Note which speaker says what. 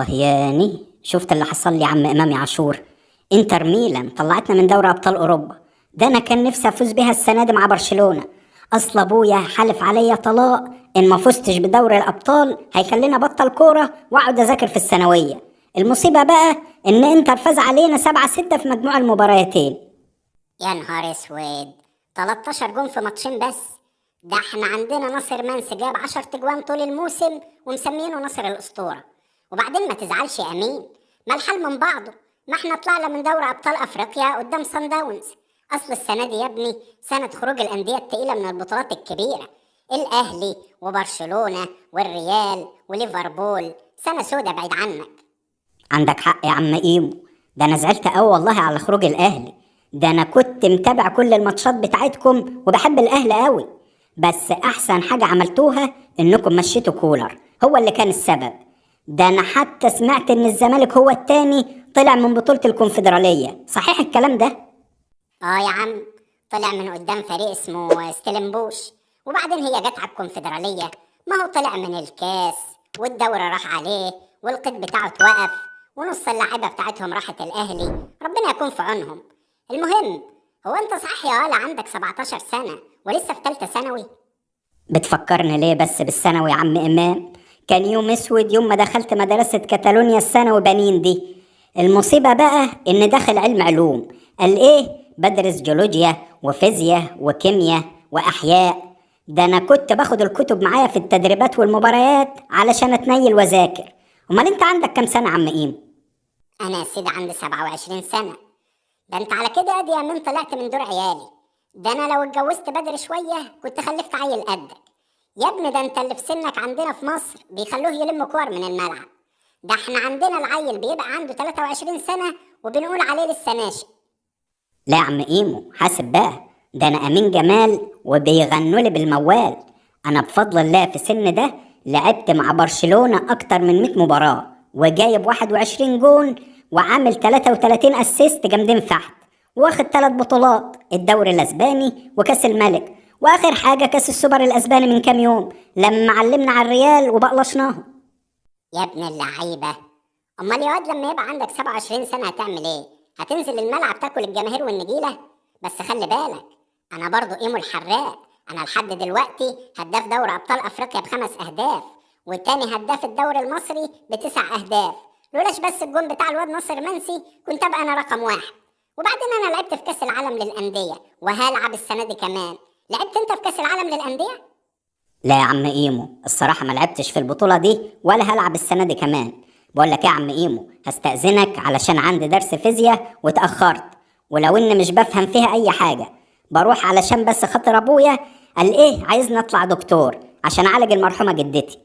Speaker 1: ياني شفت اللي حصل لي يا عم إمامي عاشور. انتر ميلان طلعتنا من دوري أبطال أوروبا. ده أنا كان نفسي أفوز بيها السنة دي مع برشلونة. أصل أبويا حلف عليا طلاق إن ما فزتش بدوري الأبطال هيخليني أبطل كورة وأقعد أذاكر في الثانوية. المصيبة بقى إن انتر فاز علينا 7-6 في مجموع المباراتين.
Speaker 2: يا نهار اسود، 13 جون في ماتشين بس. ده احنا عندنا ناصر منسي جاب 10 تجوان طول الموسم ومسمينه ناصر الاسطوره. وبعدين ما تزعلش يا امين، ما الحال من بعضه. ما احنا طلعنا من دوري ابطال افريقيا قدام سان داونز. اصل السنه دي يا ابني سنه خروج الانديه التقيله من البطولات الكبيره. الاهلي وبرشلونه والريال وليفربول، سنه سودة بعيد عنك.
Speaker 1: عندك حق يا عم إيمو، ده أنا زعلت أوي والله على خروج الأهلي. ده أنا كنت متابع كل الماتشات بتاعتكم وبحب الأهلي أوي. بس أحسن حاجة عملتوها إنكم مشيتوا كولر، هو اللي كان السبب. ده أنا حتى سمعت إن الزمالك هو التاني طلع من بطولة الكونفدرالية، صحيح الكلام ده؟
Speaker 2: يا عم، طلع من قدام فريق اسمه ستيلنبوش، وبعدين هي جت على الكونفدرالية. ما هو طلع من الكاس والدوري راح عليه والقيد بتاعه اتوقف ونص اللعيبة بتاعتهم راحت الأهلي. ربنا يكون في عونهم. المهم، هو انت صحيح يا ولا عندك 17 سنة ولسه في تالتة ثانوي؟
Speaker 1: بتفكرني ليه بس بالثانوي يا عم إمام؟ كان يوم اسود يوم ما دخلت مدرسة كاتالونيا الثانوي بنين دي. المصيبة بقى إن داخل علم علوم، قال إيه بدرس جيولوجيا وفيزياء وكيمياء وأحياء. ده أنا كنت باخد الكتب معايا في التدريبات والمباريات علشان أتنيل وأذاكر. أمال أنت عندك كام سنة عم إيم؟
Speaker 2: أنا يا سيدي عندي 27 سنة. ده انت على كده ادي يا من طلعت من دور عيالي. ده انا لو اتجوزت بدري شوية كنت خلفت عيل قدك. يا ابني ده انت اللي في سنك عندنا في مصر بيخلوه يلم كور من الملعب. ده احنا عندنا العيل بيبقى عنده 23 سنة وبنقول عليه لسه ناشئ.
Speaker 1: لا يا عم إيمو حاسب بقى، ده أنا أمين جمال وبيغنوا لي بالموال. أنا بفضل الله في سن ده لعبت مع برشلونة أكتر من 100 مباراة وجايب 21 جون وعامل 33 أسيست جامدين فحت، واخد 3 بطولات، الدوري الأسباني وكاس الملك، وآخر حاجة كاس السوبر الأسباني من كام يوم لما علمنا على الريال وبقلشناهم.
Speaker 2: يا ابن اللعيبة، امال يا واد لما يبقى عندك 27 سنة هتعمل ايه؟ هتنزل الملعب تاكل الجماهير والنجيلة؟ بس خلي بالك، انا برضو ايمو الحراق. انا لحد دلوقتي هداف دوري ابطال افريقيا ب5 اهداف، والتاني هداف الدوري المصري ب9 اهداف. لولاش بس الجون بتاع الواد ناصر منسي كنت ابقى انا رقم 1. وبعدين انا لعبت في كاس العالم للانديه وهلعب السنه دي كمان. لعبت انت في كاس العالم للانديه؟
Speaker 1: لا يا عم إيمو الصراحة ما لعبتش في البطولة دي ولا هلعب السنة دي كمان. بقول لك يا عم إيمو هستأذنك علشان عندي درس فيزياء واتأخرت، ولو إن مش بفهم فيها أي حاجة بروح علشان بس خاطر أبويا قال إيه عايزني أطلع دكتور عشان أعالج المرحومة جدتي.